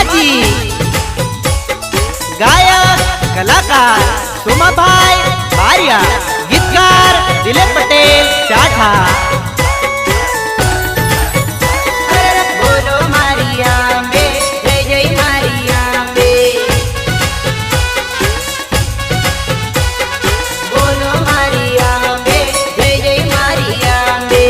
અંબાજી ગાયક કલાકાર સોમાભાઈ બારિયા ગીતકાર દિલીપ પટેલ ચાઠા બોલો મારી અંબે જય જય મારી અંબે બોલો મારી અંબે જય જય મારી અંબે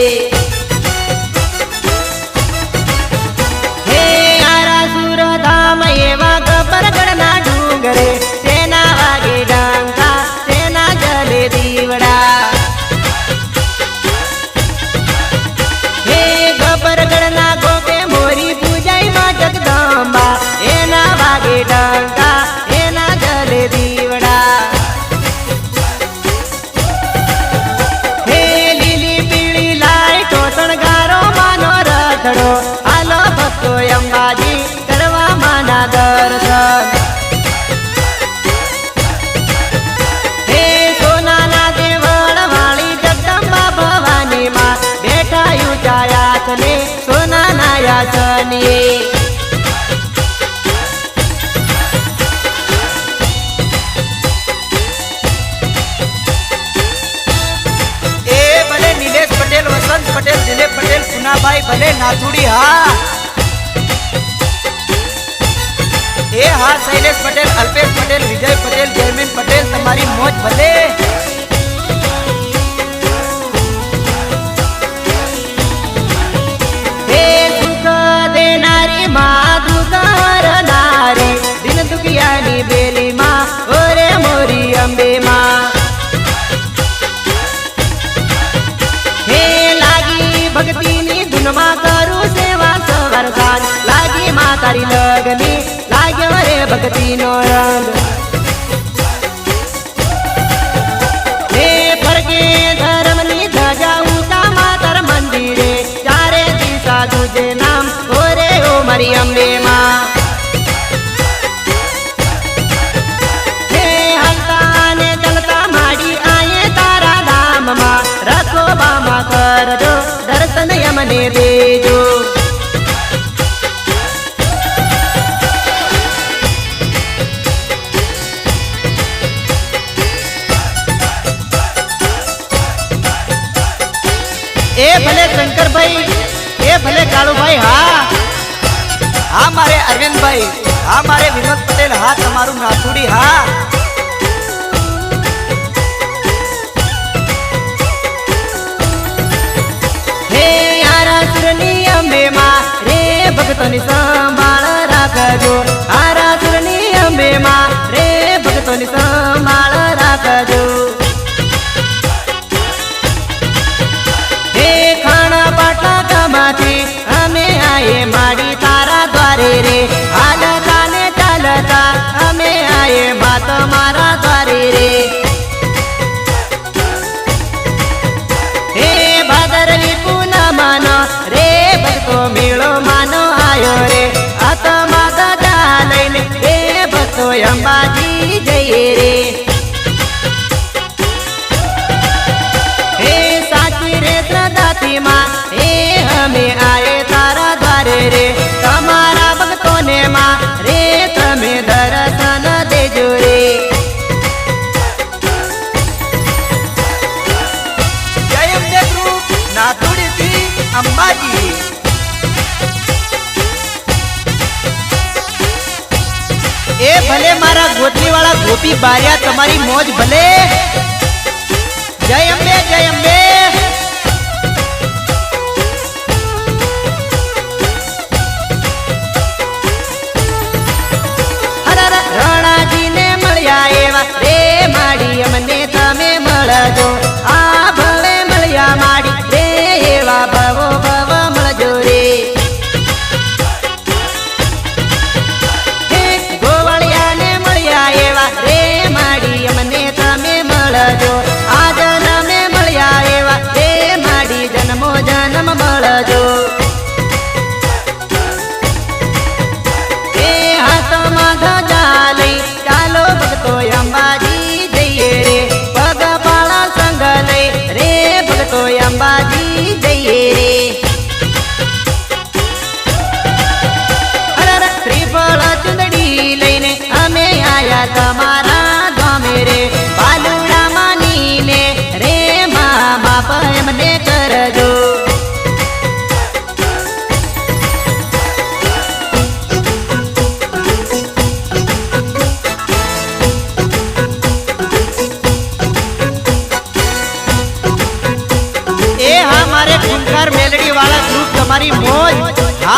હે આરા સુરધામ એવા ગબરગઢના ડુંગરે તેના વાગે ડંકા તેના જલે દીવડા હે ગબરગઢના ગોપે મોરી પૂજાઈ માં જગદંબા એના વાગે ડંકા એના જલે દીવડા હે લીલી પીળી લાઈટો શણગારો માનો રથડો હાલો ભક્તો અંબાજી કરવા માના દર્શન હે સોનાના દેવળ વાળી જગદંબા ભવાની માં બેઠા ઊંચા આસને સોનાના આસને એ ભલે નિલેશ પટેલ વસંત પટેલ દિલીપ પટેલ પુનાભાઈ ભલે નાથુડી હા એ હા શૈલેષ પટેલ અલ્પેશ પટેલ વિજય પટેલ જયમીન પટેલ તમારી મોજ ભલે હે સુખ દેનારી માં દુઃખ હરનારી દિન દુખિયાની બેલી માં ઓરે મોરી અંબે માં હે લાગી ભક્તિની ધૂનમાં કરું સેવા સવરદાન લાગી માં તારી લગની લાગ્યો રે ભક્તિનો રંગ હે ફરકે ધર્મની ધજા ઉતા માતર મંદિરે ચારે દિશા તુજે નામ ઓરે ઓ મારી અંબે માં હે હલતા ને ચલતા માડી આયે તારા ધામમાં રખો બામા કરજો દર્શન યમને દેજો એ ભલે શંકરભાઈ એ ભલે કાળુભાઈ હા મારે અરવિંદભાઈ હા મારે વિનોદ પટેલ હા તમારું નાથુડી હા હે આરાસુરની અંબે માં રે ભક્તોની સંભાળ રાખજો આરાસુરની અંબે માં રે ભક્તોની સંભાળ રાખજો હે ખાણા પાટલા ગામથી અમે આયે માડી તારા દ્વારે રે હાલતા ને ચાલતા અમે આયે મા તમારા દ્વારે રે હે ભાદરવી પૂનમનો રે ભક્તો મેળો માનો આયો રે આત્મા ગદા લઈને હે ભક્તો અંબાજી જઈએ રે હે સાચી રે શ્રદ્ધાથી માં હે અમે આયે તારા દ્વારે રે તમારા ભક્તોને માં રે તમે દર્શન દેજો રે જય અંબે ગ્રુપ નાથુડીથી અંબાજી એ ભલે મારા ગોતલી વાળા ગોપી બારિયા તમારી મોજ ભલે જય અંબે જય અંબે રણાજીને મળ્યા એવા રે માડી અમને તમે મળજો આ ભવે મળ્યા માડી રે એવા ભવો ભવ મળજો રે હે ગોવાળિયાને મળ્યા એવા રે માડી અમને તમે મળજો આજ નમે મળ્યા એવા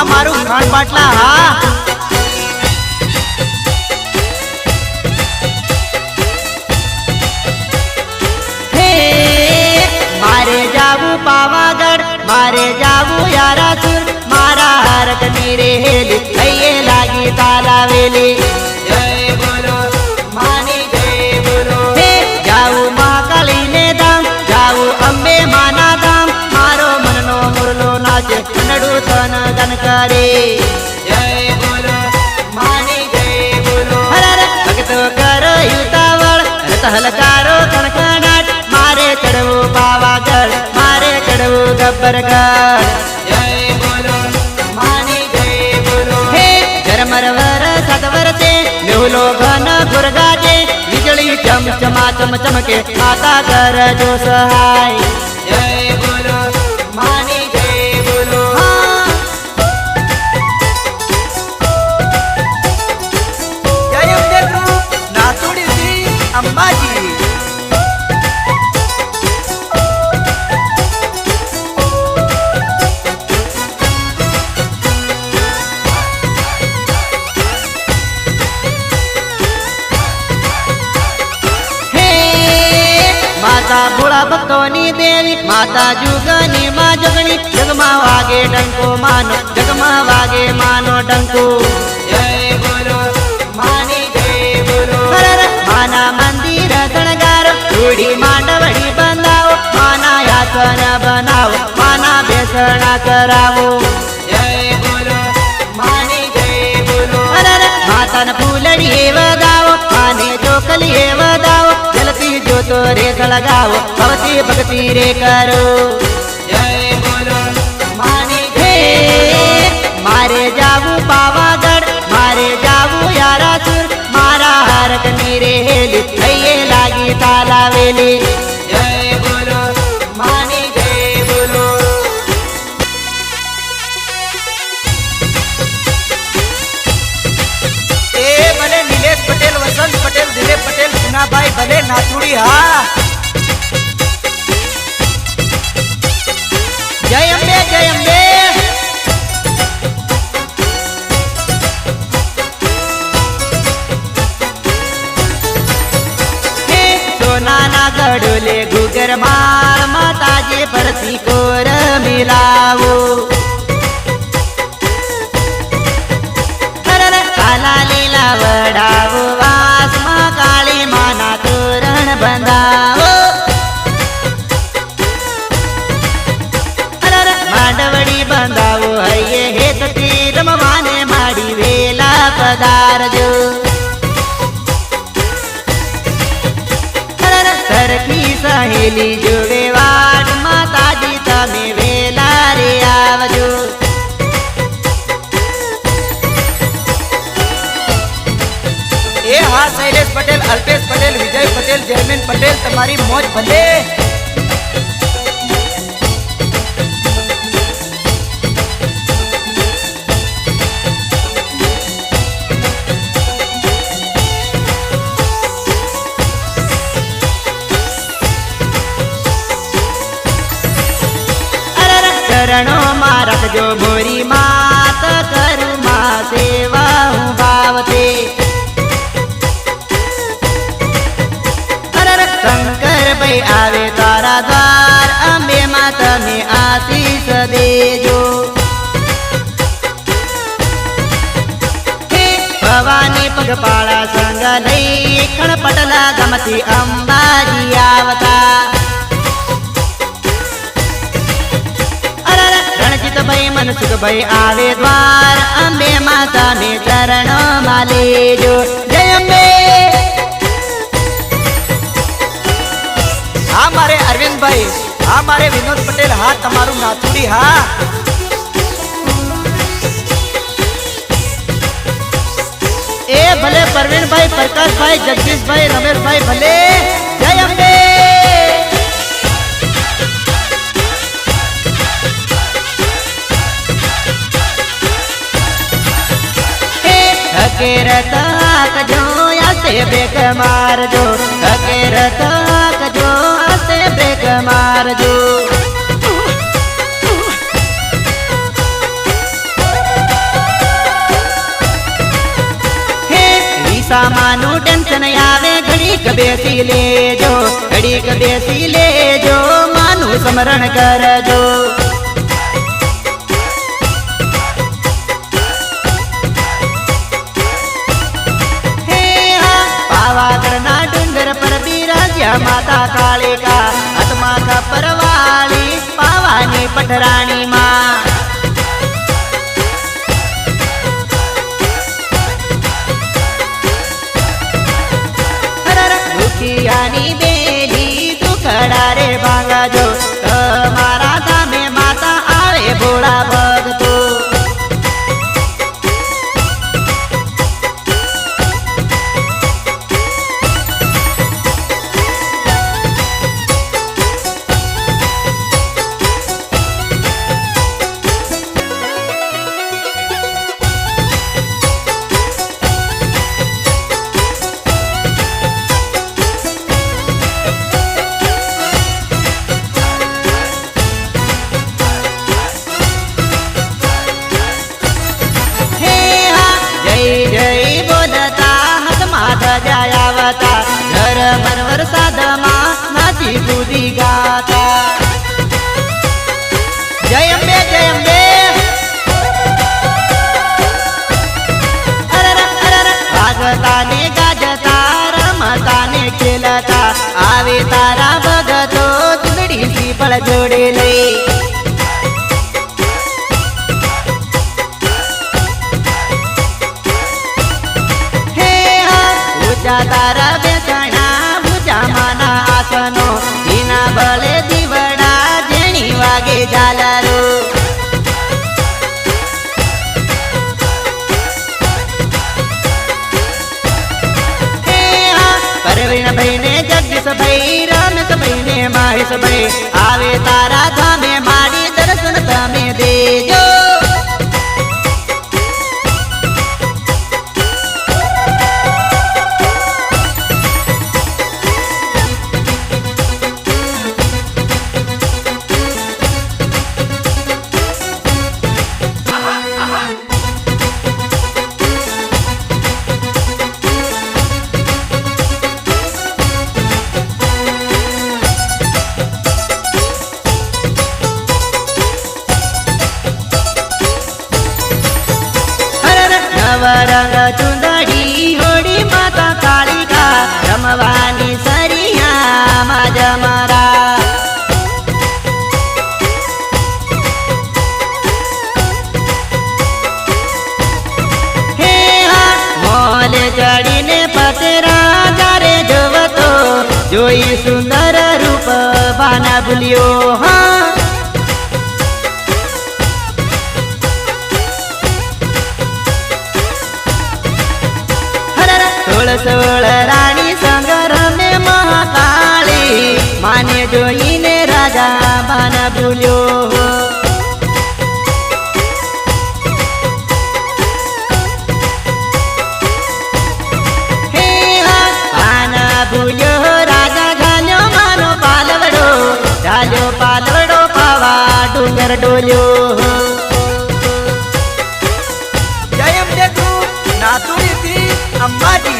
આ મારું ખાણ બાટલા હા હે મારે જાવું પાવાગઢ મારે જાવું યારાસુર મારા હરક ની રેલી કઈએ લાગી તાલાવેલી જય બોલો માની જય બોલો હે જાવું મહાકાળી ને ધામ જાવું અંબે માના ધામ મારો મનનો મુરલો નાચે નડું તન ગન કરે જય બોલો માની જય બોલો હર ભક્તો કરો યુતાવળ રત હલકારો કણકણાટ મારે ચડવું પાવાગઢ મારે ચડવું ગબ્બરગઢ જય બોલો માની જય બોલો હે ઝરમર વર સદવર છે મેહુલો ઘન ગુરગાજે વીજળી ચમચમા ચમચમકે માતા કરજો સહાય જય બોલો માની જય બોલો જય અંબે ગ્રુપ નાથોડી શ્રી અંબાજી હે માતા ભોળા ભક્તોની દેવી માતા જુગની માં જગણી જગમાં વાગે ડંકો માનો જગમાં વાગે માનો ડંકો જય બોલો માની જય બોલો હર માના મંદિર શણગારો રૂડી માંડવડી બંધાવો માના યાસન બનાવો માના બેસણા કરાવો જય બોલો માની જય બોલો હર માતાને ફૂલડી એ વધાવો માને ચોકલી એ વધાવો જલતી જોતો રે સળગાવો ભવતી ભક્તિ રે કરો જય બોલો માની હે જય મારે જાવું પાવાગઢ મારે જાવું યારાસુર મારા હરક ની રેલી કઈએ લાગી તાલાવેલી જય બોલો માની જય બોલો એ ભલે નિલેશ પટેલ વસંત પટેલ દિલીપ પટેલ પુનાભાઈ ભલે નાથોડી હા જય અંબે જય અંબે હે સોનાના ગડોલે ગુગર માળ માતાજી પરથી કોર મિલાવો હર કાલા લીલા વડાવો વાસમાં કાળી માના તોરણ બંધાવો હર માંડવડી બંધાવો હૈયે હેતથી રમવાને માડી વેલા પધારજો હર સરખી સહેલી જોડે વાટ માતાજી તમે વેલા રે આવજો એ હા શૈલેષ પટેલ અલ્પેશ પટેલ વિજય પટેલ જયમીન પટેલ તમારી મોજ ભલે અરર ચરણોમાં રાખજો મોરી માત કરું માં સેવા હું ભાવતે અરર શંકર ભાઈ આવે તારા દ્વાર અંબે માં તમે આશીષ દેજો હે ભવાની પગપાળા સંગ લઈ ખણપટલા ગમતી અંબાજી આવતા રણજીતભાઈ મનસુખભાઈ આવે દ્વાર અંબે માતા ને ચરણો માં લેજો જય અંબે હા મારે અરવિંદભાઈ હા મારે વિનોદ પટેલ હા તમારું નાથોડી હા એ ભલે પરવીનભાઈ પ્રકાશભાઈ જગદીશભાઈ રમેશભાઈ ભલે જય અંબે હકેર તાક જો આસે બ્રેક મારજો હકેર તાક જો આસે બ્રેક મારજો પૈસામાંનું ટેન્શન આવે ઘડીક બેસી લેજો, ઘડીક બેસી લેજો, માનું સ્મરણ કરજો. પાવાગઢના ડુંગર પર બિરાજ્યા માતા કાળિકા, હાથમાં ખપર વાળી પાવાની પટરાણી માં. દુખિયાની બેલી દુખડા રે ભાંગાજો, તમારા ધામે માતા આવે ભોળા ભગતો. ઝરમર વરસાદમાં નાચી કૂદી ગાતા. જય અંબે જય અંબે. વાગતા ને ગાજતા રમતા ને ખેલતા આવે તારા ભગતો ચૂંદડી શ્રીફળ જોડે લઈ. તારા બેસણા ભુજામાના આસનો, એના બળે દીવડા જેણી વાગે ઝાલરો. પરવીણભાઈ ને જગદીશભાઈ, રમેશભાઈ ને મહેશભાઈ આવે તારા ધામે મારી દર્શન તમે દેજો. નવરંગ ચુંદડી હોડી માતા કાળિકા, રમવાની સરિયામાં જમરા. હે હા મોલે ચડીને પતરા જારે જોવતો, જોઈ સુંદર રૂપ ભાના ભૂલ્યો. હા સોળ રાણી સંગર ને મહાકાળી, માને જોઈને રાજા ભાન ભૂલ્યો. હે ભાન ભૂલ્યો રાજા ઘાલ્યો માનો પાલવડો, ઝાલ્યો પાલવડો પાવા ડુંગર ડોલ્યો. જય અંબે તું નાતુરીથી અંબાજી.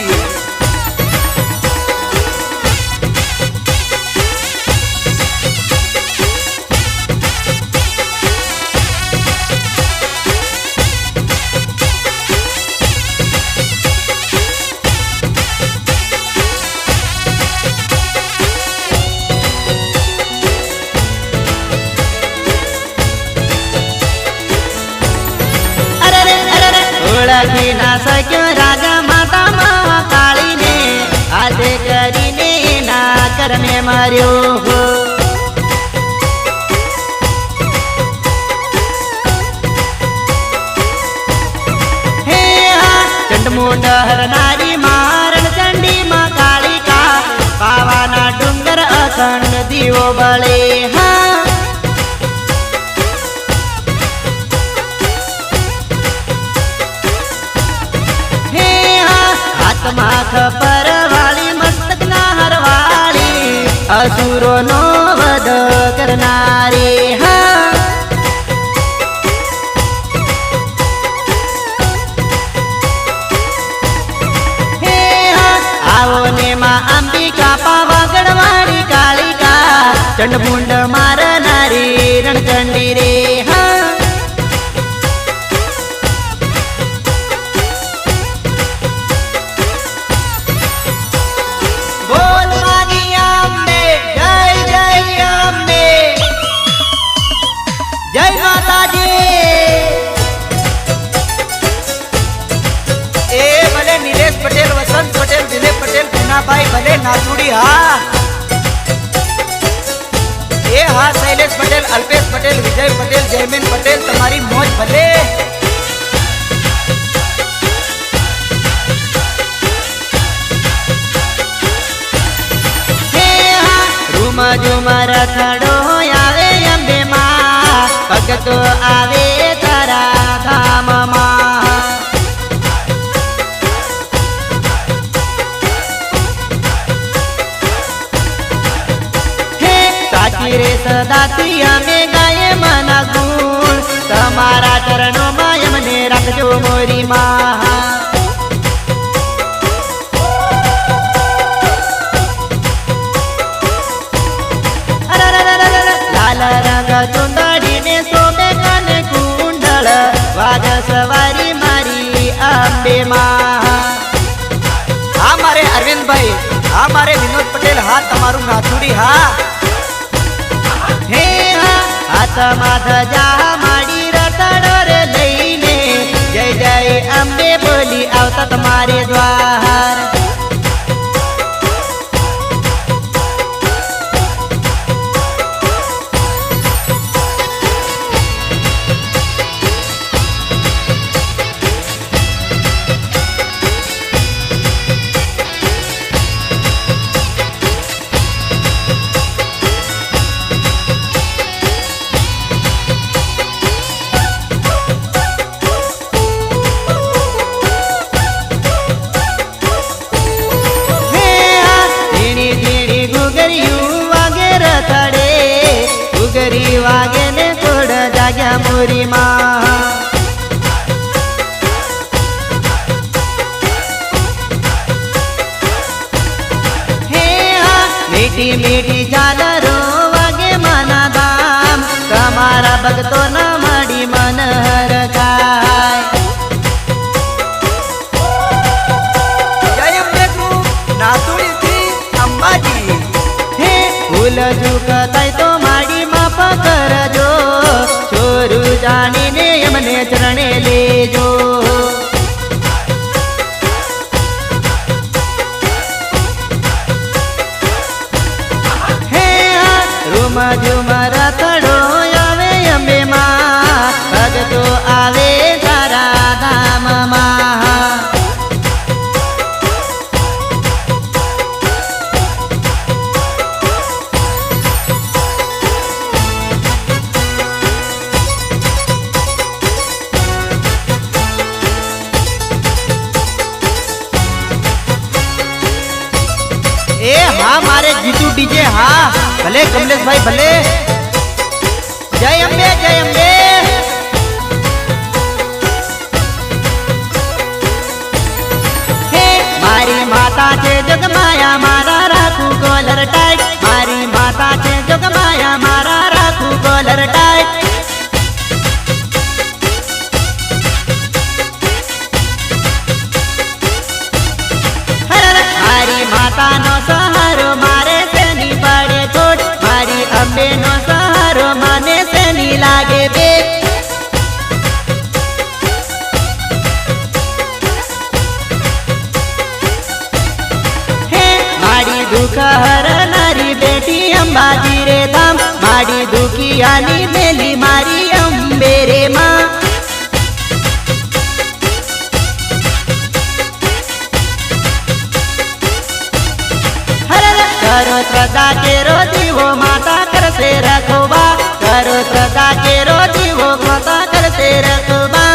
ઓળખી ના શક્યો રાજા માતા મહાકાળીને, આજે કરીને એના કર્મે મર્યો. હે ચંડમુંડ હરનારી મારણ ચંડી માં કાળિકા, પાવાના ડુંગર અખંડ દીવો બળે. હા હાથમાં ખપર વાળી મસ્તક ના હરવાળી, અસુર चंडमुंड मारणारी रणचंडी रे हा बोल मानी अंबे जय जय अंबे जय माता जी ए भले नीलेश पटेल, वसंत पटेल, दिलीप पटेल, भाई भले नाचुड़ी हा ए हा शैलेश पटेल, अल्पेश पटेल, विजय पटेल, जयमीन पटेल, तुम्हारी मौज भले। रूम झुमर थड़ो आवे अंबे मां भगतो आवे तारा धाम मां रे सदाती में गाये मना गुण तमारा चरणों में यमने रखजो मोरी माँ लाल रंग चुंदड़ी ने सोमे कन कुंडल वाग सवारी मारी अंबे माँ हमारे अरविंद भाई, हमारे विनोद पटेल हा तमारू नाथुड़ी हा हे हाथ माथ जा माड़ी रतड़ लईने जय जय अंबे बोली आवता तुम्हारे द्वार वागे ने थोड़ा जाग्या मोरी माँ हे मीठी मीठी झालरो वागे मना दाम तमारा भगतो न माड़ी मन हर गाय जय अम्बे ग्रुप नाथुड़ी थी अंबाजी हे फूल झुकताई तो माड़ी कर जो छोरू जानी ने यमने चरणे ले जो हे रूम झुमर थड़ो आवे अंबे माँ भगतो आवे तारा धाम माँ ए हाँ मारे जीतू डीजे हाँ भले कमलेश भाई भले जय अंबे जय अंबे हे मारी माता के जगमाया मारा राखू गोलर टाइट मारी माता के जगमाया मारा राखू गोलर टाइट मारी माता नो सहारो मारे से नी पड़े छोट मारी अंबे नो सहारो माने से नी लागे बे हे मारी दुख हर नारी बेटी अंबाजी रे धाम मारी दुखी आनी मेली मारी अंबे रे माँ करो श्रद्धा के रोदी वो माता कर से रखोबा करो श्रद्धा के रोदी वो माता कर से रखोबा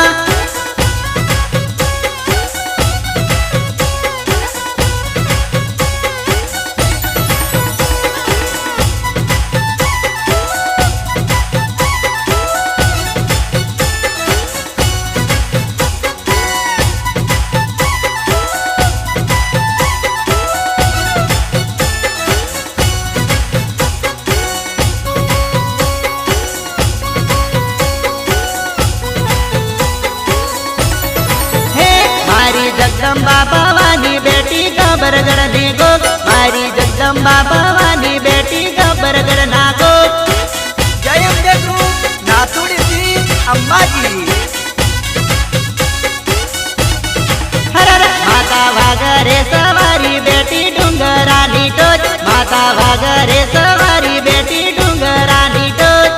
ગબ્બરગઢ ની ગોગ મારી જગદંબા ભવાની બેટી ગબ્બરગઢ ના ગોગ જય અંબે ગ્રુપ નાથુડી અંબાજી હરર માતા વાગરે સવારી બેટી ડુંગરાની ટોચ માતા વાગરે સવારી બેટી ડુંગરાની ટોચ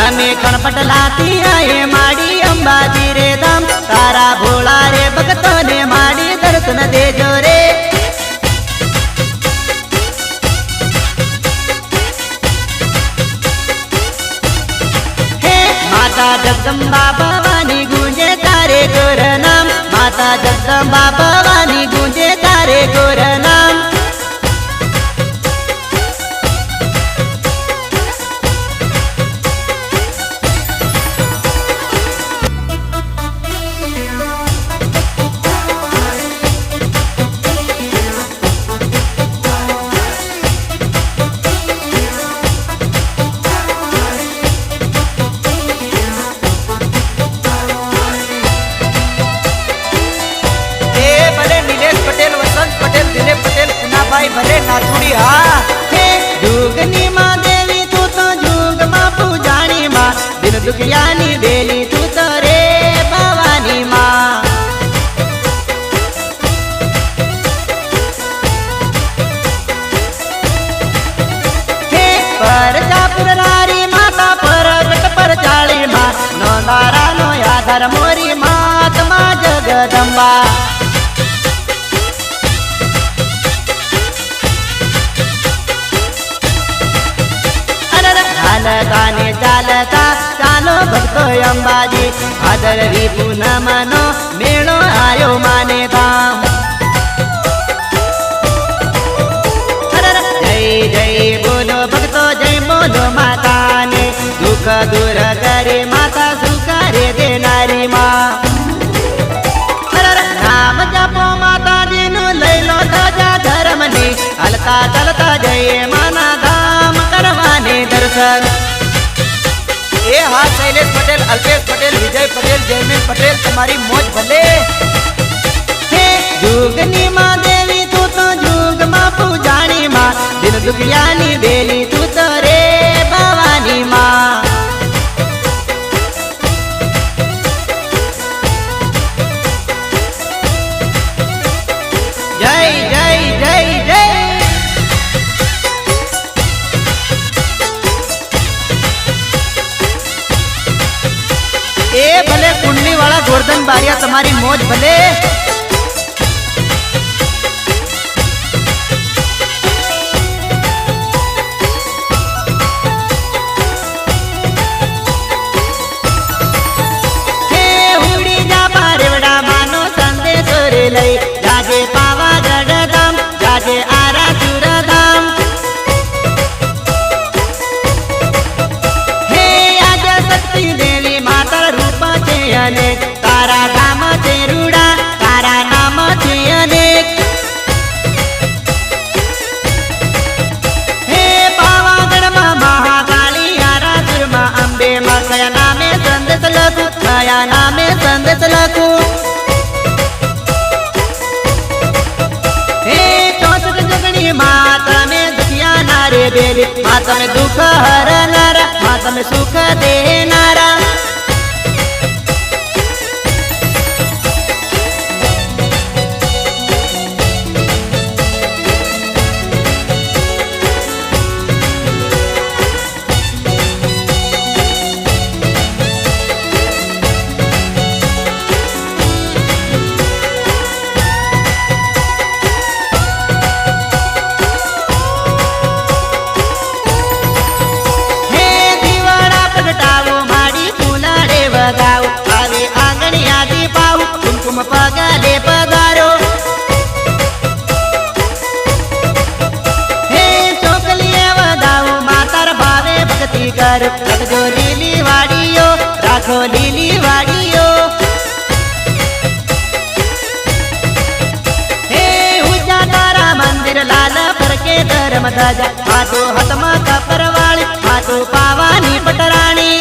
અમે કણપટલાથી આયે માડી અંબાજી રે ધામ તારા ભોળા રે ભક્તોને માડી દર્શન દેજો રે હે માતા જગદંબા ભવાની ગુંજે તારે ગોર નામ માતા જગદંબા ભવાની ગુંજે તારે ગોર નામ ભલે નાથુડી હા હે જુગની માં દેવી તું તો જુગમાં પૂજાણી માં દિન દુખિયાની બેલી તું તો રે ભવાની માં હે પરજાપુર રારી માતા પરગટ પર ચાળી માં નો નારાનો આધાર મોરી માતમા જગદંબા ચાલતાને ચાલતા ચાલો ભક્તો અંબાજી ભાદરવી પૂનમનો મેળો આયો માને ધામ જય જય બોલો ભક્તો જય બોલો માતાને દુઃખ દૂર કરે માતા સુકારે દેનારી માં નામ જપો માતાજીનું લઈ લો ધજા ધર્મની હલતા ચાલતા જઈએ માના ધામ કરવાને દર્શન એ હા શૈલેષ પટેલ અલ્પેશ પટેલ વિજય પટેલ જયમીન પટેલ તમારી મોજ ભલે હે જુગની માં દેવી તું તો જુગમાં પૂજાણી માં દિન દુખિયાની બેલી તું તો રે ભવાની માં જય જય જય જય એ ભલે કુંડલી વાળા ગોરધન બારિયા તમારી મોજ ભલે હે ઉડી જા બારેવડા માનો સંદેશો રે લઈ જાજે પાવાગઢ ધામ જાજે આરાસુર ધામ હે આજ શક્તિ દેવી માતા રૂપ છે અનેક તારા નામ છે રૂડા તારા નામ છે અનેક હે પાવાગઢમાં મહાકાળી આરાસુરમાં અંબે માં કયા નામે સંદેશ લખું કયા નામે સંદેશ લખું હે 64 જગણી માં તમે દુખિયા નારે બેલી માં તમે દુઃખ હરનારા માં તમે સુખ દેનારા હે દિવાળા પ્રગટાવો માડી ફૂલાડે વગાવો આવે આંગણી આદિ પાવ કુમકુમ પગલે પધારો હે ચોકલીએ વધાવો માતાર ભાવે ભક્તિ કર રાખજો લીલી વાડીઓ રાખો લીલી વાડીઓ હે ઊંચા તારા મંદિર લાલ ફરકે ધર્મ ધજા માતો હતમાં કપરવાળી માતો પાવાની પટરાણી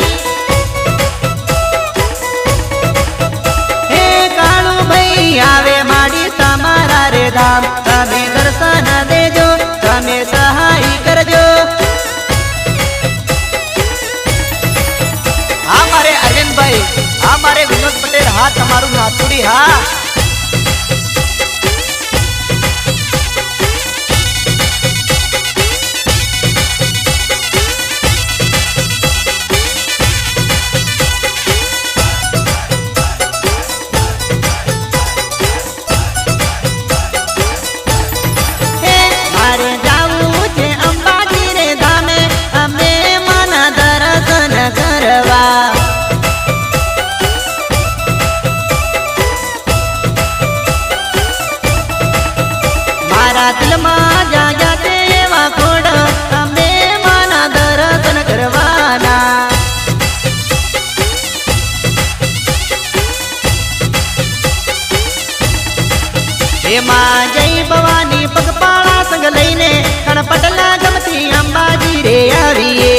દિલમાં જાગ્યા તે એવા ખોડ અંબે માના દર્શન કરવાના એમાં જય ભવાની પગપાળા સંગ લઈને ખણપટલા ગમતી અંબાજી રે આવીએ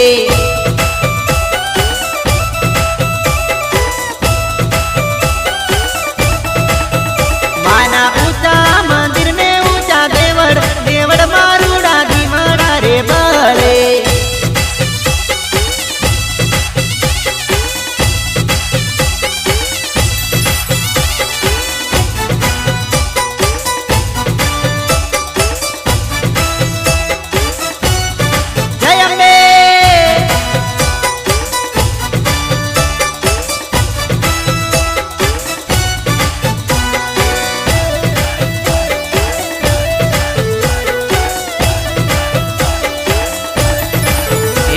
માના ઊંચા મંદિર ને ઊંચા દેવડ દેવડ મારુડા ધીમડા રે બળે જય અંબે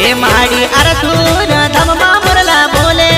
એ માડી અરસુર ધમમાં મુરલા બોલે